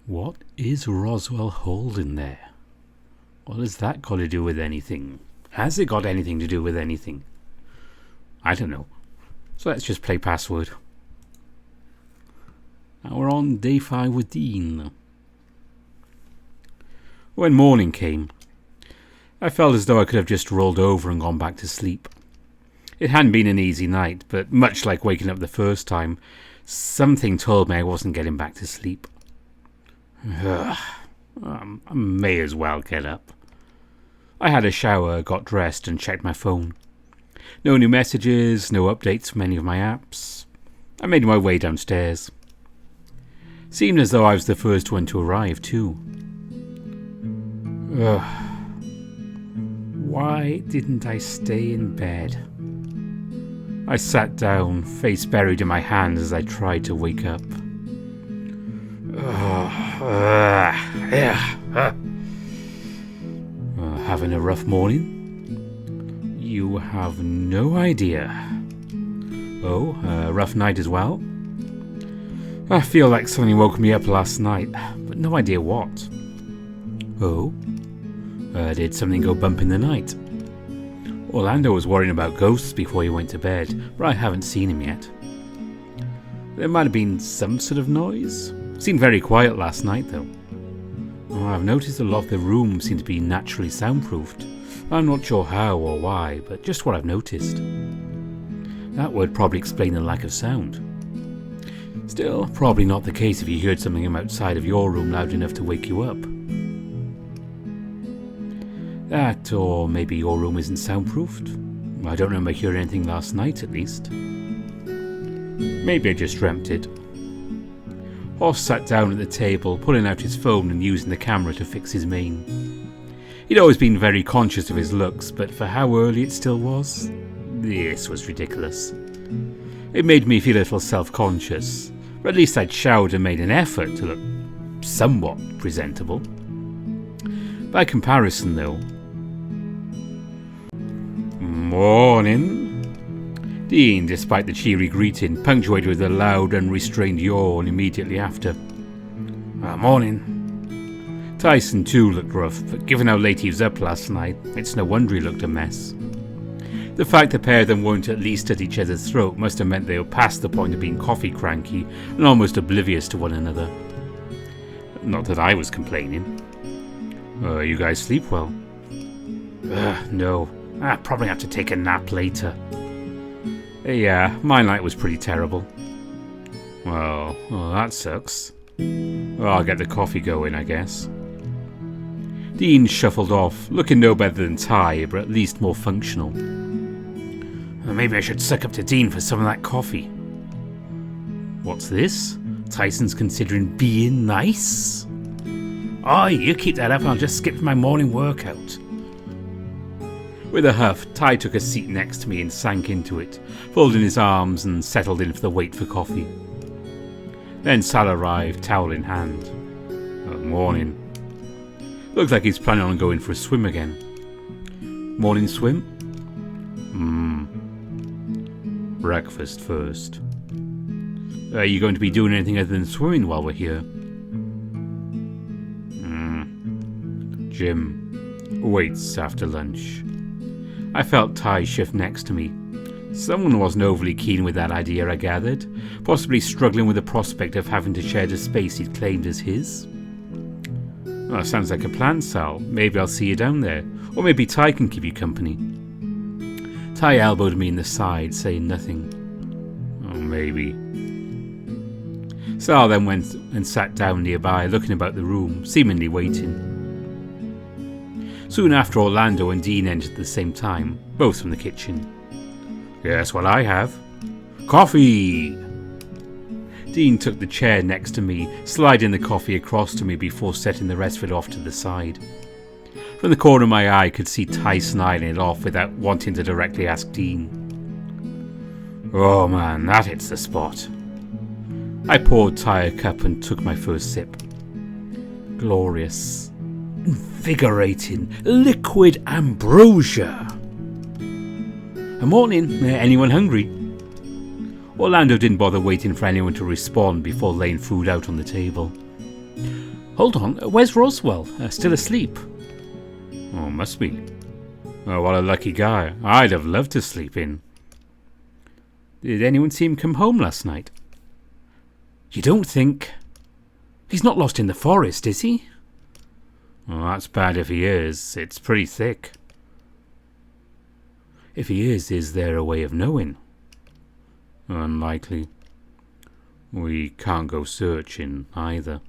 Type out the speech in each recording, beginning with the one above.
What is Roswell holding there? What has that got to do with anything? Has it got anything to do with anything? I don't know. So let's just play password. Now we're on day 5 with Dean. When morning came, I felt as though I could have just rolled over and gone back to sleep. It hadn't been an easy night, but much like waking up the first time, something told me I wasn't getting back to sleep. I may as well get up. I had a shower, got dressed and checked my phone. No new messages, no updates from any of my apps. I made my way downstairs. Seemed as though I was the first one to arrive too. Why didn't I stay in bed? I sat down, face buried in my hands as I tried to wake up. Having a rough morning? You have no idea. Oh, a rough night as well? I feel like something woke me up last night, but no idea what. Oh? Did something go bump in the night? Orlando was worrying about ghosts before he went to bed, but I haven't seen him yet. There might have been some sort of noise. Seemed very quiet last night though. I've noticed a lot of the rooms seem to be naturally soundproofed. I'm not sure how or why, but just what I've noticed. That would probably explain the lack of sound. Still, probably not the case if you heard something from outside of your room loud enough to wake you up. That, or maybe your room isn't soundproofed. I don't remember hearing anything last night, at least. Maybe I just dreamt it. Hoss sat down at the table, pulling out his phone and using the camera to fix his mane. He'd always been very conscious of his looks, but for how early it still was, this was ridiculous. It made me feel a little self-conscious, but at least I'd showered and made an effort to look somewhat presentable. By comparison, though... Morning. Dean, despite the cheery greeting, punctuated with a loud, unrestrained yawn immediately after. Morning. Tyson too looked rough, but given how late he was up last night, it's no wonder he looked a mess. The fact the pair of them weren't at least at each other's throat must have meant they were past the point of being coffee cranky and almost oblivious to one another. Not that I was complaining. You guys sleep well? No. I'll probably have to take a nap later. Yeah, my night was pretty terrible. Well, that sucks. I'll get the coffee going, I guess. Dean shuffled off, looking no better than Ty, but at least more functional. Maybe I should suck up to Dean for some of that coffee. What's this? Tyson's considering being nice? Oh, you keep that up and I'll just skip my morning workout. With a huff, Ty took a seat next to me and sank into it, folding his arms and settled in for the wait for coffee. Then Sal arrived, towel in hand. Morning. Looks like he's planning on going for a swim again. Morning swim? Breakfast first. Are you going to be doing anything other than swimming while we're here? Gym. Waits after lunch. I felt Ty shift next to me. Someone wasn't overly keen with that idea, I gathered, possibly struggling with the prospect of having to share the space he'd claimed as his. Well, sounds like a plan, Sal. Maybe I'll see you down there, or maybe Ty can keep you company. Ty elbowed me in the side, saying nothing. Maybe. Sal then went and sat down nearby, looking about the room, seemingly waiting. Soon after, Orlando and Dean entered at the same time, both from the kitchen. Guess what I have? Coffee! Dean took the chair next to me, sliding the coffee across to me before setting the rest of it off to the side. From the corner of my eye, I could see Tyson eyeing it off without wanting to directly ask Dean. Oh man, that hits the spot. I poured Ty a cup and took my first sip. Glorious. Invigorating, liquid ambrosia. A morning. Anyone hungry? Orlando didn't bother waiting for anyone to respond before laying food out on the table. Hold on, where's Roswell? Still asleep? Oh, must be. Oh, what a lucky guy. I'd have loved to sleep in. Did anyone see him come home last night? You don't think... He's not lost in the forest, is he? Well, that's bad if he is. It's pretty thick. If he is there a way of knowing? Unlikely. We can't go searching either.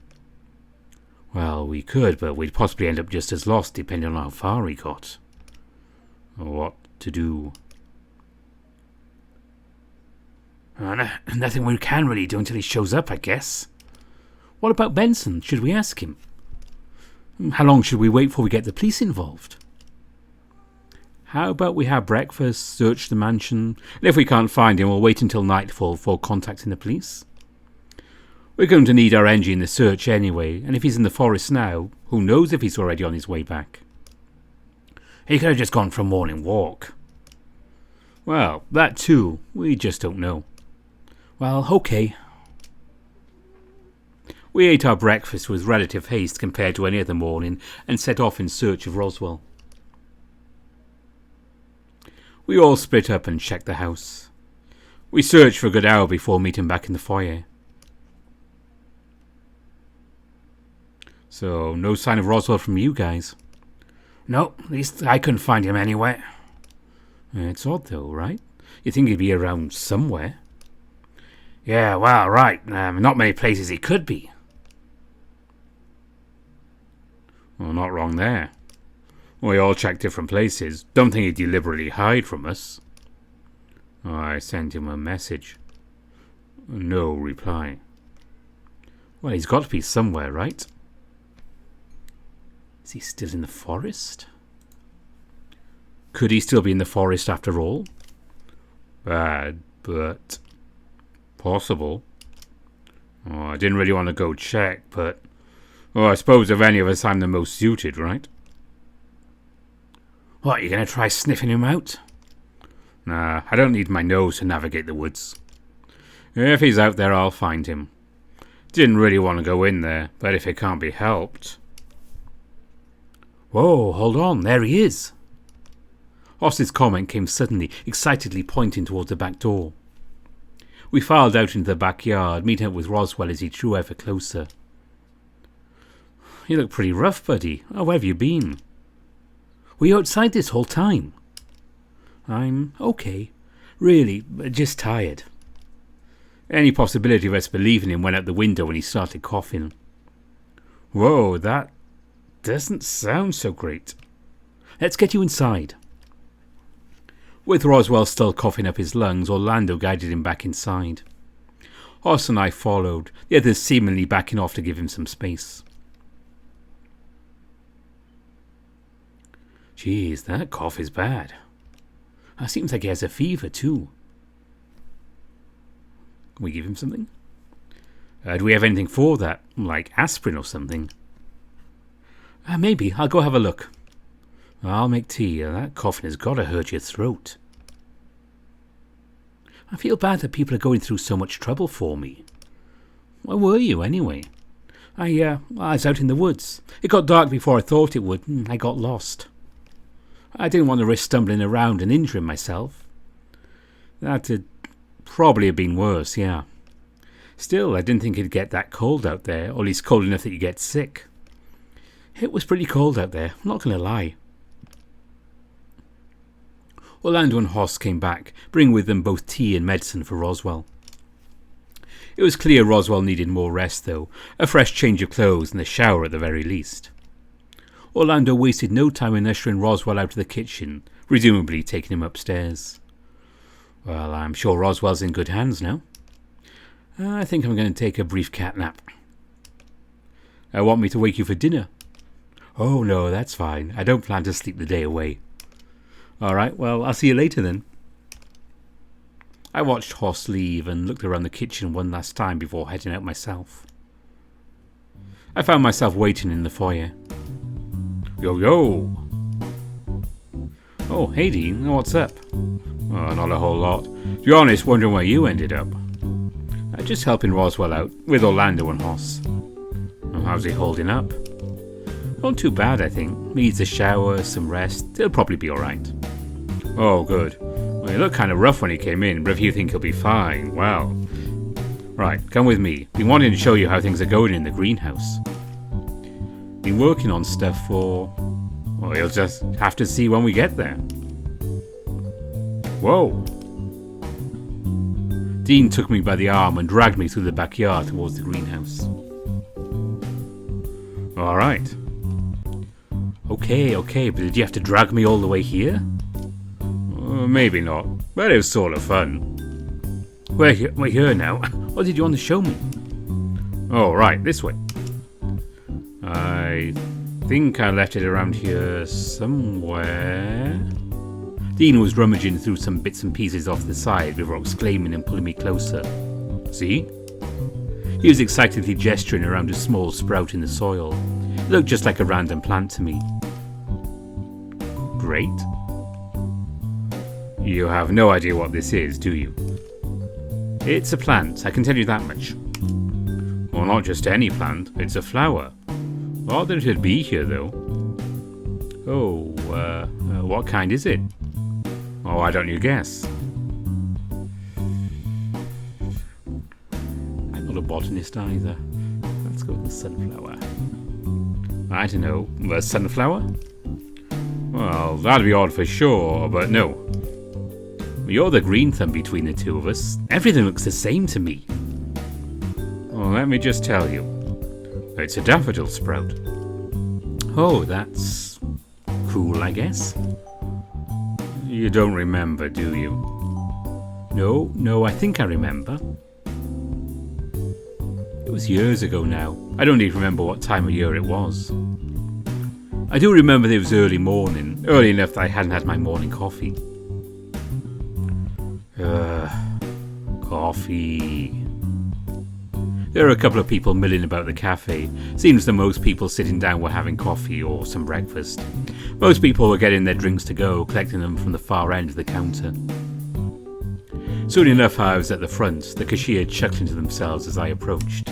Well, we could, but we'd possibly end up just as lost depending on how far he got. What to do? Nothing we can really do until he shows up, I guess. What about Benson? Should we ask him? How long should we wait before we get the police involved? How about we have breakfast, search the mansion, and if we can't find him, we'll wait until nightfall before contacting the police? We're going to need our energy in the search anyway, and if he's in the forest now, who knows if he's already on his way back? He could have just gone for a morning walk. Well, that too. We just don't know. Well, okay. We ate our breakfast with relative haste compared to any other morning and set off in search of Roswell. We all split up and checked the house. We searched for a good hour before meeting back in the foyer. So, no sign of Roswell from you guys? No, at least I couldn't find him anywhere. It's odd though, right? You'd think he'd be around somewhere. Yeah, well, right. Not many places he could be. Well, not wrong there. We all checked different places. Don't think he'd deliberately hide from us. I sent him a message. No reply. Well, he's got to be somewhere, right? Is he still in the forest? Could he still be in the forest after all? Bad, but possible. Oh, I didn't really want to go check, but I suppose of any of us I'm the most suited, right? What, you going to try sniffing him out? Nah, I don't need my nose to navigate the woods. If he's out there, I'll find him. Didn't really want to go in there, but if it can't be helped... Whoa, hold on, there he is. Hoss's comment came suddenly, excitedly pointing towards the back door. We filed out into the backyard, meeting up with Roswell as he drew ever closer. You look pretty rough, buddy. Oh, where have you been? Were you outside this whole time? I'm okay. Really, just tired. Any possibility of us believing him went out the window when he started coughing. Whoa, that doesn't sound so great. Let's get you inside. With Roswell still coughing up his lungs, Orlando guided him back inside. Hoss and I followed, the others seemingly backing off to give him some space. Jeez, that cough is bad. It seems like he has a fever too. Can we give him something? Do we have anything for that? Like aspirin or something? Maybe. I'll go have a look. I'll make tea. That coughing has got to hurt your throat. I feel bad that people are going through so much trouble for me. Where were you, anyway? I was out in the woods. It got dark before I thought it would, and I got lost. I didn't want to risk stumbling around and injuring myself. That'd probably have been worse, yeah. Still, I didn't think it'd get that cold out there, or at least cold enough that you get sick. It was pretty cold out there, I'm not going to lie. Orlando and Hoss came back, bringing with them both tea and medicine for Roswell. It was clear Roswell needed more rest, though, a fresh change of clothes and a shower at the very least. Orlando wasted no time in ushering Roswell out of the kitchen, presumably taking him upstairs. Well, I'm sure Roswell's in good hands now. I think I'm going to take a brief cat nap. Want me to wake you for dinner? Oh no, that's fine. I don't plan to sleep the day away. Alright, well, I'll see you later then. I watched Hoss leave and looked around the kitchen one last time before heading out myself. I found myself waiting in the foyer. Yo! Oh, hey Dean, what's up? Not a whole lot. To be honest, wondering where you ended up. Just helping Roswell out, with Orlando and Hoss. how's he holding up? Not too bad, I think. Needs a shower, some rest. He'll probably be alright. Oh, good. Well, he looked kind of rough when he came in, but if you think he'll be fine, well. Right, come with me. Been wanting to show you how things are going in the greenhouse. Been working on stuff for... Well, you'll just have to see when we get there. Whoa. Dean took me by the arm and dragged me through the backyard towards the greenhouse. Alright. Okay, but did you have to drag me all the way here? Maybe not, but it was sort of fun. We're here now. What did you want to show me? Oh, right, this way. I think I left it around here somewhere. Dean was rummaging through some bits and pieces off the side before exclaiming and pulling me closer. See? He was excitedly gesturing around a small sprout in the soil. It looked just like a random plant to me. Great. You have no idea what this is, do you? It's a plant, I can tell you that much. Well, not just any plant, it's a flower. Odd that it'd be here, though. Oh, what kind is it? Oh, why don't you guess? I'm not a botanist either. Let's go with the sunflower. I don't know, the sunflower? Well, that'd be odd for sure, but no. You're the green thumb between the two of us. Everything looks the same to me. Well, let me just tell you. It's a daffodil sprout. Oh, that's cool, I guess. You don't remember, do you? No, I think I remember. It was years ago now. I don't even remember what time of year it was. I do remember that it was early morning, early enough that I hadn't had my morning coffee. Coffee. There are a couple of people milling about the cafe. Seems that most people sitting down were having coffee or some breakfast. Most people were getting their drinks to go, collecting them from the far end of the counter. Soon enough, I was at the front, the cashier chuckling to themselves as I approached.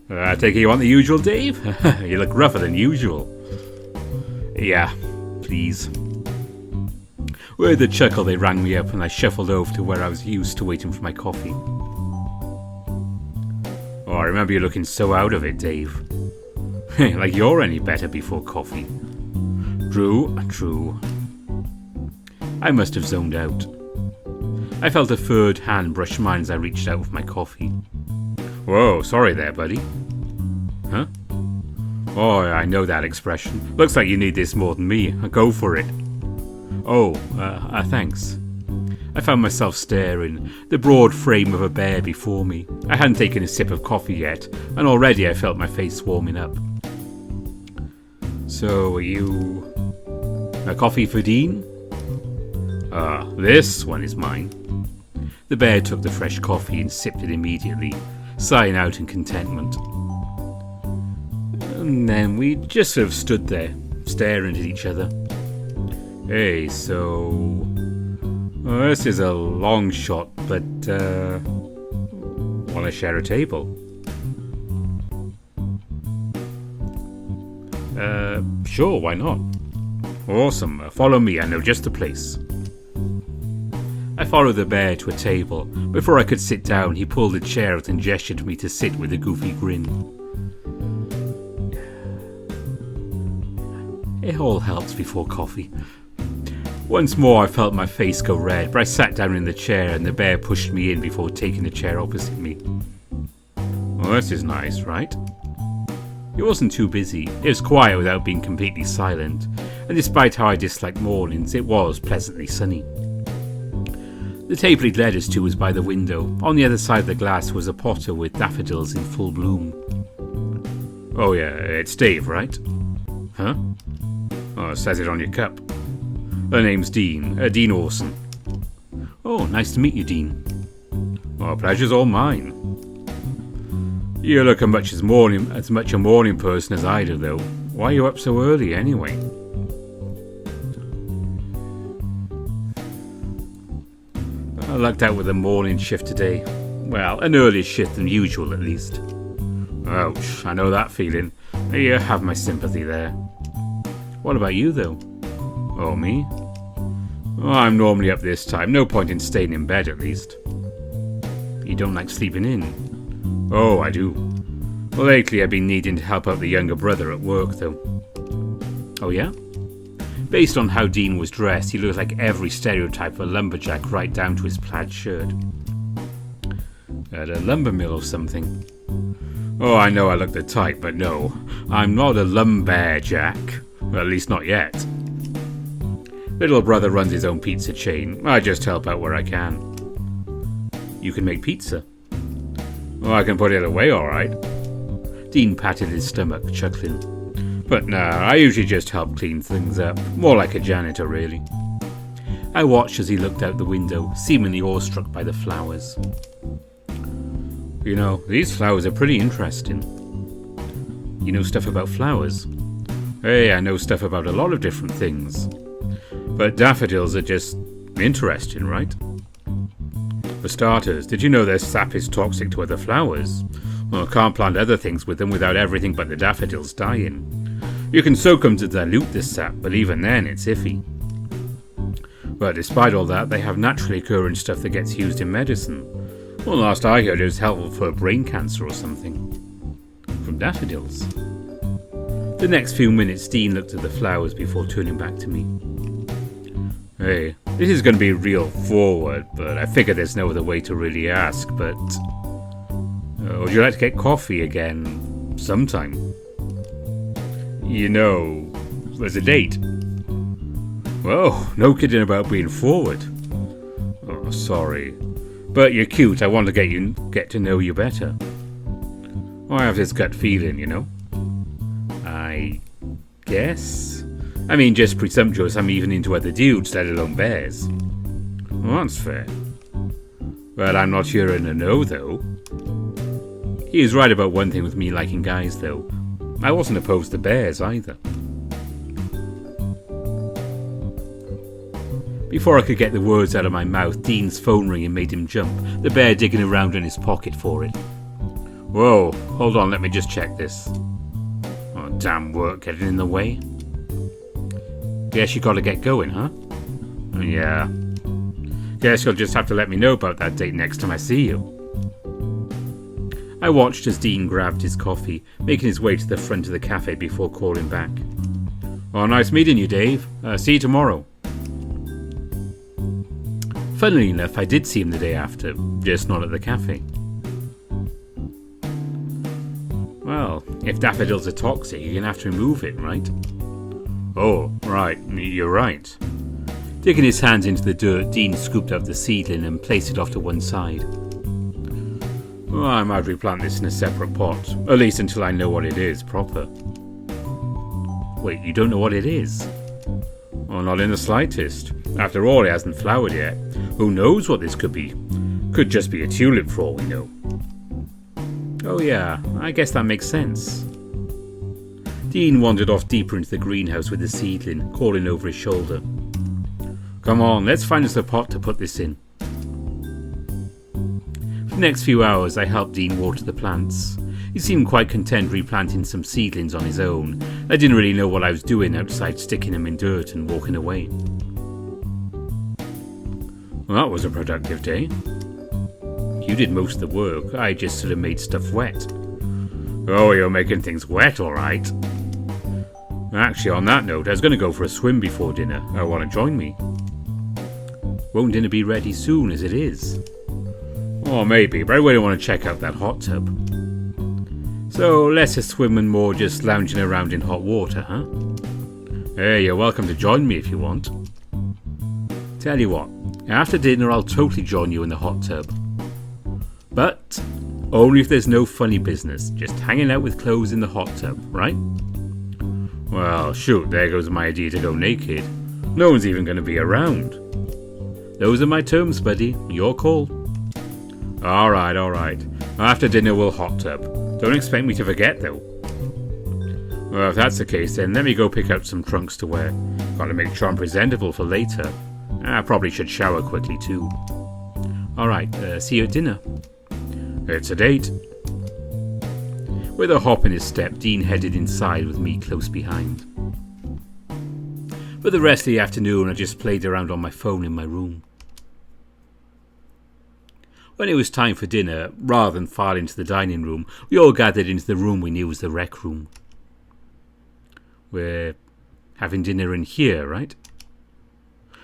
I take it you want the usual, Dave? You look rougher than usual. Yeah, please. With a chuckle, they rang me up and I shuffled over to where I was used to waiting for my coffee. Oh, I remember you looking so out of it, Dave. Like you're any better before coffee. True. I must have zoned out. I felt a third hand brush mine as I reached out with my coffee. Whoa, sorry there, buddy. Huh? Oh, I know that expression. Looks like you need this more than me. Go for it. Oh, thanks. I found myself staring, the broad frame of a bear before me. I hadn't taken a sip of coffee yet, and already I felt my face warming up. So, are you... a coffee for Dean? This one is mine. The bear took the fresh coffee and sipped it immediately, sighing out in contentment. And then we just sort of stood there, staring at each other. Hey, so... well, this is a long shot, but, want to share a table? Sure, why not? Awesome, follow me, I know just the place. I followed the bear to a table. Before I could sit down, he pulled a chair out and gestured to me to sit with a goofy grin. It all helps before coffee. Once more I felt my face go red, but I sat down in the chair and the bear pushed me in before taking the chair opposite me. Well, this is nice, right? It wasn't too busy. It was quiet without being completely silent, and despite how I disliked mornings, it was pleasantly sunny. The table he'd led us to was by the window. On the other side of the glass was a potter with daffodils in full bloom. Oh yeah, it's Dave, right? Huh? Oh, it says it on your cup. Her name's Dean, Dean Orson. Oh, nice to meet you, Dean. Oh, pleasure's all mine. You look as much a morning person as I do, though. Why are you up so early, anyway? I lucked out with a morning shift today. Well, an earlier shift than usual, at least. Ouch, I know that feeling. You have my sympathy there. What about you, though? Oh, me? Oh, I'm normally up this time. No point in staying in bed, at least. You don't like sleeping in? Oh, I do. Well, lately I've been needing to help out the younger brother at work, though. Oh, yeah? Based on how Dean was dressed, he looked like every stereotype of a lumberjack right down to his plaid shirt. At a lumber mill or something. Oh, I know I look the type, but no. I'm not a lumberjack. Well, at least not yet. Little brother runs his own pizza chain. I just help out where I can. You can make pizza? Oh, I can put it away all right. Dean patted his stomach, chuckling. But nah, I usually just help clean things up. More like a janitor, really. I watched as he looked out the window, seemingly awestruck by the flowers. You know, these flowers are pretty interesting. You know stuff about flowers? Hey, I know stuff about a lot of different things. But daffodils are just interesting, right? For starters, did you know their sap is toxic to other flowers? Well, can't plant other things with them without everything but the daffodils dying. You can soak them to dilute this sap, but even then it's iffy. But despite all that, they have naturally occurring stuff that gets used in medicine. Well, last I heard it was helpful for brain cancer or something. From daffodils. The next few minutes, Dean looked at the flowers before turning back to me. Hey, this is going to be real forward, but I figure there's no other way to really ask, but... would you like to get coffee again sometime? You know, there's a date. Whoa, no kidding about being forward. Oh, sorry. But you're cute, I want to get to know you better. I have this gut feeling, you know. I guess? I mean, just presumptuous I'm even into other dudes, let alone bears. Well, that's fair. Well, I'm not sure in the know, though. He was right about one thing with me liking guys, though. I wasn't opposed to bears, either. Before I could get the words out of my mouth, Dean's phone ringing made him jump, the bear digging around in his pocket for it. Whoa, hold on, let me just check this. Oh, damn work getting in the way. Guess you gotta get going, huh? Yeah. Guess you'll just have to let me know about that date next time I see you. I watched as Dean grabbed his coffee, making his way to the front of the cafe before calling back. Oh, nice meeting you, Dave. See you tomorrow. Funnily enough, I did see him the day after, just not at the cafe. Well, if daffodils are toxic, you're gonna have to remove it, right? Oh, right, you're right. Digging his hands into the dirt, Dean scooped out the seedling and placed it off to one side. Well, I might replant this in a separate pot, at least until I know what it is proper. Wait, you don't know what it is? Well, not in the slightest. After all, it hasn't flowered yet. Who knows what this could be? Could just be a tulip for all we know. Oh yeah, I guess that makes sense. Dean wandered off deeper into the greenhouse with the seedling, calling over his shoulder. Come on, let's find us a pot to put this in. For the next few hours, I helped Dean water the plants. He seemed quite content replanting some seedlings on his own. I didn't really know what I was doing outside sticking them in dirt and walking away. Well, that was a productive day. You did most of the work, I just sort of made stuff wet. Oh, you're making things wet, all right. Actually, on that note, I was going to go for a swim before dinner. Want to join me? Won't dinner be ready soon as it is? Oh, maybe, but I really want to check out that hot tub. So, less a swim and more just lounging around in hot water, huh? Hey, you're welcome to join me if you want. Tell you what, after dinner I'll totally join you in the hot tub. But only if there's no funny business, just hanging out with clothes in the hot tub, right? Well, shoot, there goes my idea to go naked. No one's even going to be around. Those are my terms, buddy. Your call. Alright. After dinner we'll hot tub. Don't expect me to forget, though. Well, if that's the case, then let me go pick out some trunks to wear. Gotta make sure I'm presentable for later. I probably should shower quickly, too. Alright, see you at dinner. It's a date. With a hop in his step, Dean headed inside with me close behind. For the rest of the afternoon, I just played around on my phone in my room. When it was time for dinner, rather than file into the dining room, we all gathered into the room we knew was the rec room. We're having dinner in here, right?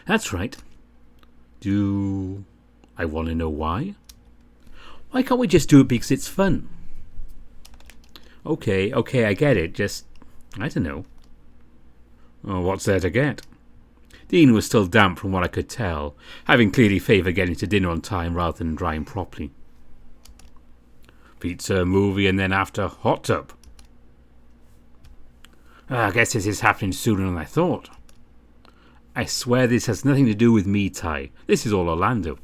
That's right. Do I want to know why? Why can't we just do it because it's fun? Okay, I get it. Just, I don't know. Oh, what's there to get? Dean was still damp from what I could tell, having clearly favoured getting to dinner on time rather than drying properly. Pizza, movie, and then after, hot tub. I guess this is happening sooner than I thought. I swear this has nothing to do with me, Ty. This is all Orlando.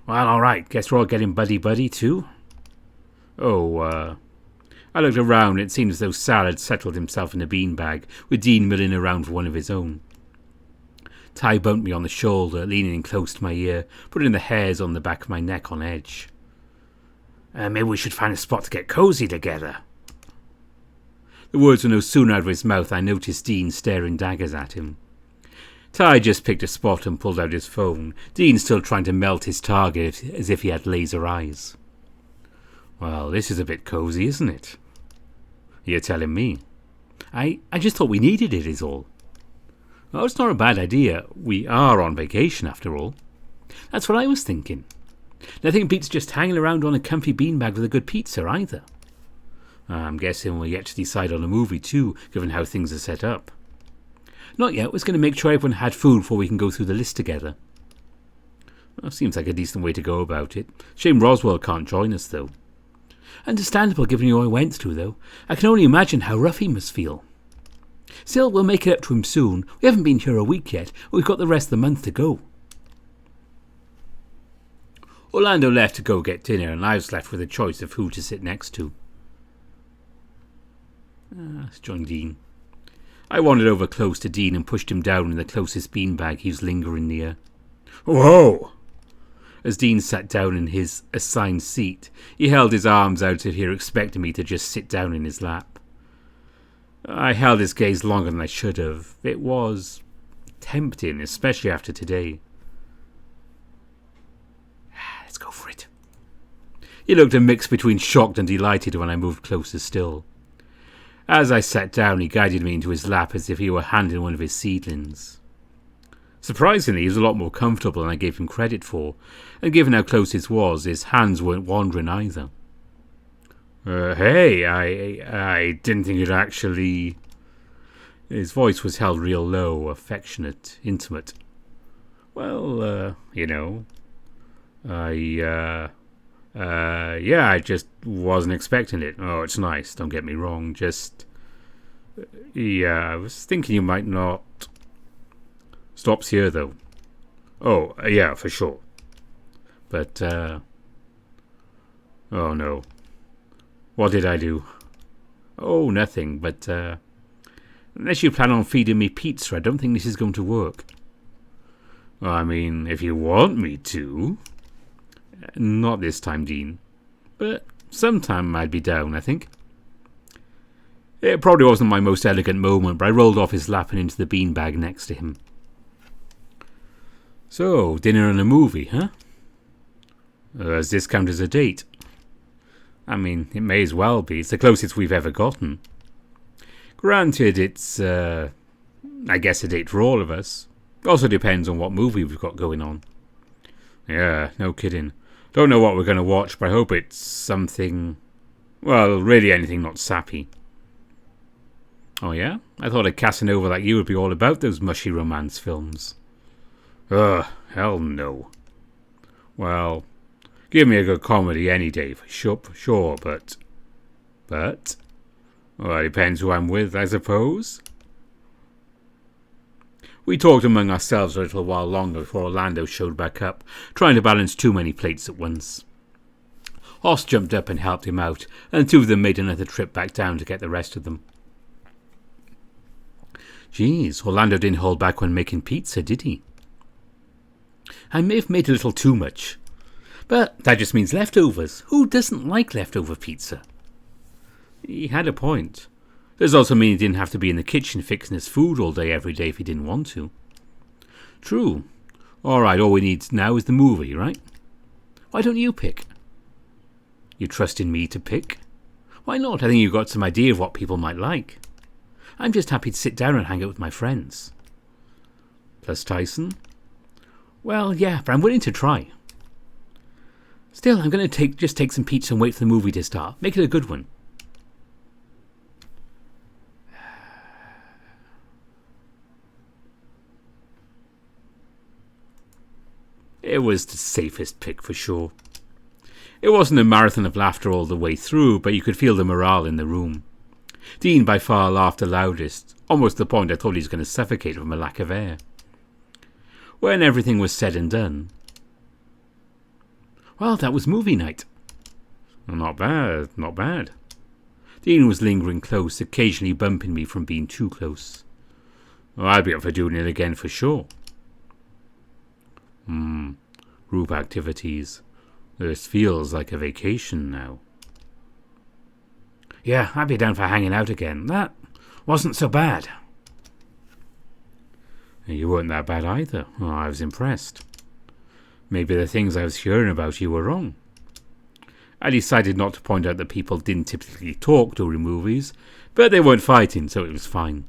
Well, alright, guess we're all getting buddy-buddy too? I looked around and it seemed as though Sal had settled himself in a beanbag, with Dean milling around for one of his own. Ty bumped me on the shoulder, leaning in close to my ear, putting the hairs on the back of my neck on edge. Maybe we should find a spot to get cosy together. The words were no sooner out of his mouth I noticed Dean staring daggers at him. Ty just picked a spot and pulled out his phone, Dean still trying to melt his target as if he had laser eyes. Well, this is a bit cosy, isn't it? You're telling me. I just thought we needed it, is all. Oh, it's not a bad idea. We are on vacation, after all. That's what I was thinking. Nothing beats just hanging around on a comfy beanbag with a good pizza, either. I'm guessing we'll yet to decide on a movie, too, given how things are set up. Not yet. We're going to make sure everyone had food before we can go through the list together. Well, seems like a decent way to go about it. Shame Roswell can't join us, though. Understandable, given what I went through, though. I can only imagine how rough he must feel. Still, we'll make it up to him soon. We haven't been here a week yet, but we've got the rest of the month to go. Orlando left to go get dinner, and I was left with a choice of who to sit next to. It's John Dean. I wandered over close to Dean and pushed him down in the closest beanbag he was lingering near. Whoa! As Dean sat down in his assigned seat, he held his arms out as if he were expecting me to just sit down in his lap. I held his gaze longer than I should have. It was tempting, especially after today. Let's go for it. He looked a mix between shocked and delighted when I moved closer still. As I sat down, he guided me into his lap as if he were handling one of his seedlings. Surprisingly, he was a lot more comfortable than I gave him credit for, and given how close it was, his hands weren't wandering either. Hey, I didn't think you'd actually... His voice was held real low, affectionate, intimate. Well, I just wasn't expecting it. Oh, it's nice, don't get me wrong, I was thinking you might not... Stops here, though. Oh, yeah, for sure. But, oh no. What did I do? Oh, nothing, but, unless you plan on feeding me pizza, I don't think this is going to work. I mean, if you want me to... Not this time, Dean. But sometime I'd be down, I think. It probably wasn't my most elegant moment, but I rolled off his lap and into the beanbag next to him. So, dinner and a movie, huh? Does this count as a date? I mean, it may as well be. It's the closest we've ever gotten. Granted, it's, I guess a date for all of us. Also depends on what movie we've got going on. Yeah, no kidding. Don't know what we're going to watch, but I hope it's something... Well, really anything not sappy. Oh yeah? I thought a Casanova like you would be all about those mushy romance films. Ugh, hell no. Well, give me a good comedy any day, for sure, but... But? Well, it depends who I'm with, I suppose. We talked among ourselves a little while longer before Orlando showed back up, trying to balance too many plates at once. Hoss jumped up and helped him out, and the two of them made another trip back down to get the rest of them. Geez, Orlando didn't hold back when making pizza, did he? I may have made a little too much. But that just means leftovers. Who doesn't like leftover pizza? He had a point. Does also mean he didn't have to be in the kitchen fixing his food all day every day if he didn't want to. True. Alright, all we need now is the movie, right? Why don't you pick? You trust in me to pick? Why not? I think you've got some idea of what people might like. I'm just happy to sit down and hang out with my friends. Plus Tyson? Well, yeah, but I'm willing to try. Still, I'm going to just take some pizza and wait for the movie to start. Make it a good one. It was the safest pick for sure. It wasn't a marathon of laughter all the way through, but you could feel the morale in the room. Dean by far laughed the loudest, almost to the point I thought he was going to suffocate from a lack of air. When everything was said and done, well, that was movie night. Not bad, not bad. Dean was lingering close, occasionally bumping me from being too close. Oh, I'd be up for doing it again for sure. Group activities. This feels like a vacation now. Yeah, I'd be down for hanging out again. That wasn't so bad. You weren't that bad either. Oh, I was impressed. Maybe the things I was hearing about you were wrong. I decided not to point out that people didn't typically talk during movies, but they weren't fighting, so it was fine.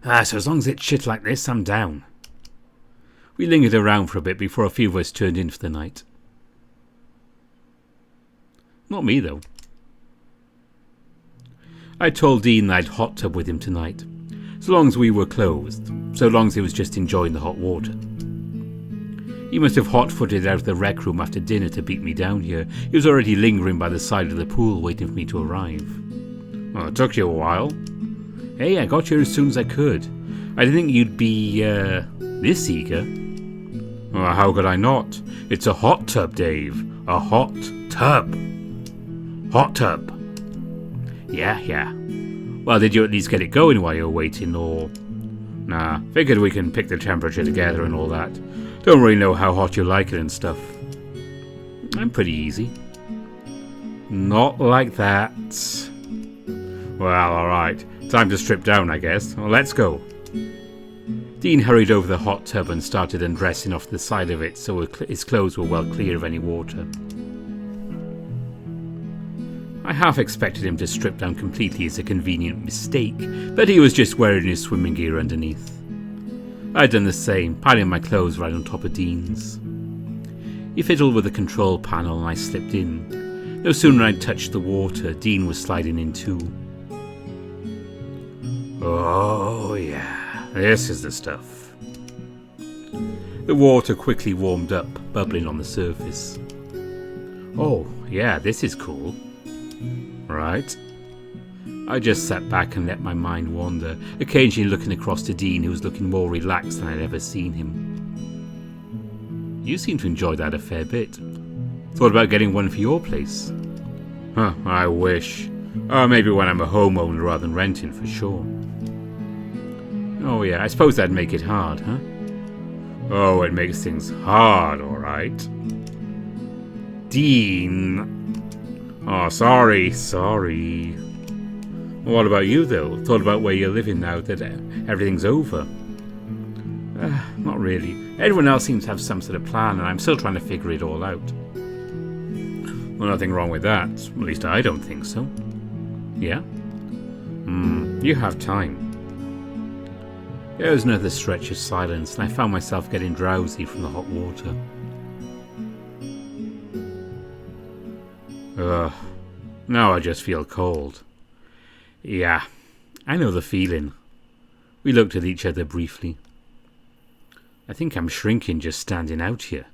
So as long as it's shit like this, I'm down. We lingered around for a bit before a few of us turned in for the night. Not me, though. I told Dean I'd hot tub with him tonight, so long as we were closed, so long as he was just enjoying the hot water. He must have hot-footed out of the rec room after dinner to beat me down here. He was already lingering by the side of the pool waiting for me to arrive. Well, it took you a while. Hey, I got here as soon as I could. I didn't think you'd be, this eager. Well, how could I not? It's a hot tub, Dave. A hot tub. Hot tub. Yeah. Well, did you at least get it going while you were waiting, or... Nah, figured we can pick the temperature together and all that. Don't really know how hot you like it and stuff. I'm pretty easy. Not like that. Well, alright. Time to strip down, I guess. Well, let's go. Dean hurried over the hot tub and started undressing off the side of it so his clothes were well clear of any water. I half expected him to strip down completely as a convenient mistake, but he was just wearing his swimming gear underneath. I'd done the same, piling my clothes right on top of Dean's. He fiddled with the control panel and I slipped in. No sooner I'd touched the water, Dean was sliding in too. Oh yeah, this is the stuff. The water quickly warmed up, bubbling on the surface. Oh yeah, this is cool. Right. I just sat back and let my mind wander, occasionally looking across to Dean, who was looking more relaxed than I'd ever seen him. You seem to enjoy that a fair bit. Thought about getting one for your place? Huh, I wish. Maybe when I'm a homeowner rather than renting, for sure. Oh yeah, I suppose that'd make it hard, huh? Oh, it makes things hard, alright. Dean... Oh, sorry. What about you, though? Thought about where you're living now that everything's over? Not really. Everyone else seems to have some sort of plan, and I'm still trying to figure it all out. Well, nothing wrong with that. At least I don't think so. Yeah? You have time. There was another stretch of silence, and I found myself getting drowsy from the hot water. Now I just feel cold. Yeah, I know the feeling. We looked at each other briefly. I think I'm shrinking just standing out here.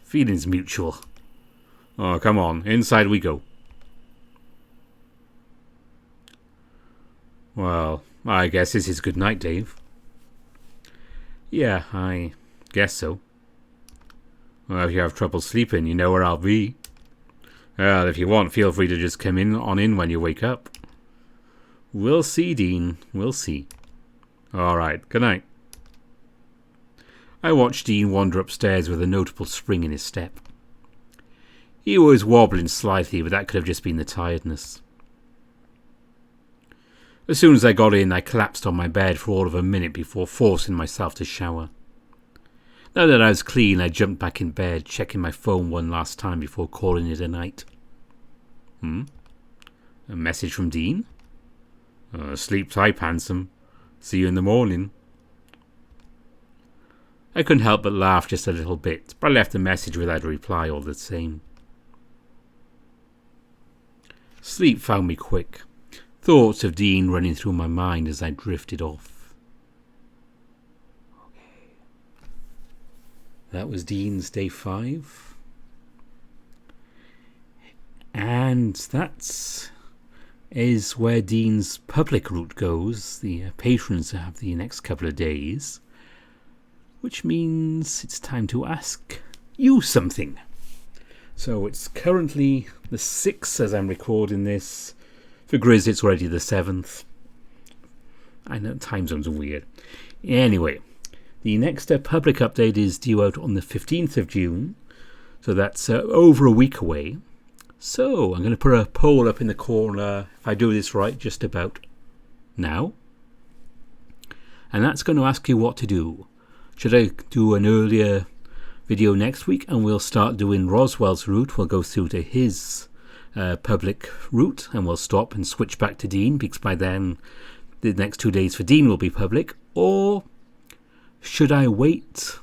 Feeling's mutual. Oh, come on, inside we go. Well, I guess this is good night, Dave. Yeah, I guess so. Well, if you have trouble sleeping, you know where I'll be. Well, if you want, feel free to just come in when you wake up. We'll see, Dean. We'll see. All right, good night. I watched Dean wander upstairs with a notable spring in his step. He was wobbling slightly, but that could have just been the tiredness. As soon as I got in, I collapsed on my bed for all of a minute before forcing myself to shower. Now that I was clean, I jumped back in bed, checking my phone one last time before calling it a night. A message from Dean? Sleep tight, handsome. See you in the morning. I couldn't help but laugh just a little bit, but I left the message without a reply all the same. Sleep found me quick. Thoughts of Dean running through my mind as I drifted off. Okay. That was Dean's day 5. And that is where Dean's public route goes. The patrons have the next couple of days, which means it's time to ask you something. So it's currently the 6th as I'm recording this. For Grizz, it's already the 7th. I know time zones are weird. Anyway, the next public update is due out on the 15th of June. So that's over a week away. So I'm going to put a poll up in the corner, if I do this right, just about now. And that's going to ask you what to do. Should I do an earlier video next week and we'll start doing Roswell's route? We'll go through to his public route and we'll stop and switch back to Dean, because by then the next 2 days for Dean will be public. Or should I wait?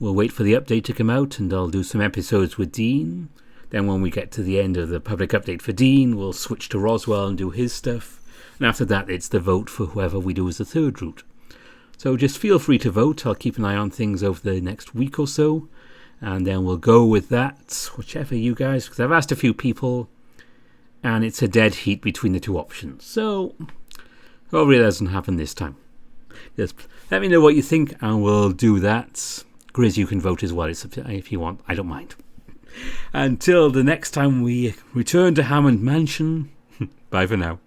We'll wait for the update to come out and I'll do some episodes with Dean. Then when we get to the end of the public update for Dean, we'll switch to Roswell and do his stuff. And after that, it's the vote for whoever we do as the third route. So just feel free to vote. I'll keep an eye on things over the next week or so. And then we'll go with that, whichever you guys, because I've asked a few people and it's a dead heat between the two options. So hopefully it doesn't happen this time. Just let me know what you think and we'll do that. Grizz, you can vote as well if you want. I don't mind. Until the next time we return to Hammond Mansion, bye for now.